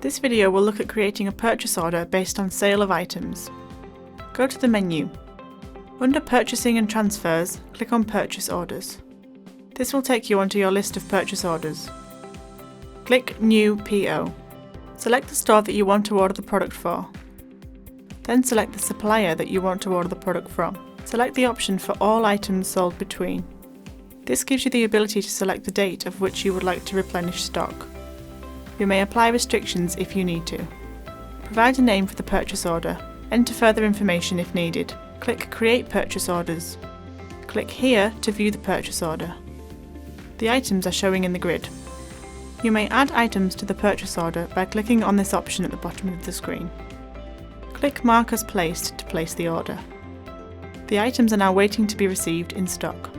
This video will look at creating a purchase order based on sale of items. Go to the menu. Under Purchasing and Transfers, click on Purchase Orders. This will take you onto your list of purchase orders. Click New PO. Select the store that you want to order the product for. Then select the supplier that you want to order the product from. Select the option for all items sold between. This gives you the ability to select the date of which you would like to replenish stock. You may apply restrictions if you need to. Provide a name for the purchase order. Enter further information if needed. Click Create Purchase Orders. Click here to view the purchase order. The items are showing in the grid. You may add items to the purchase order by clicking on this option at the bottom of the screen. Click Mark as Placed to place the order. The items are now waiting to be received in stock.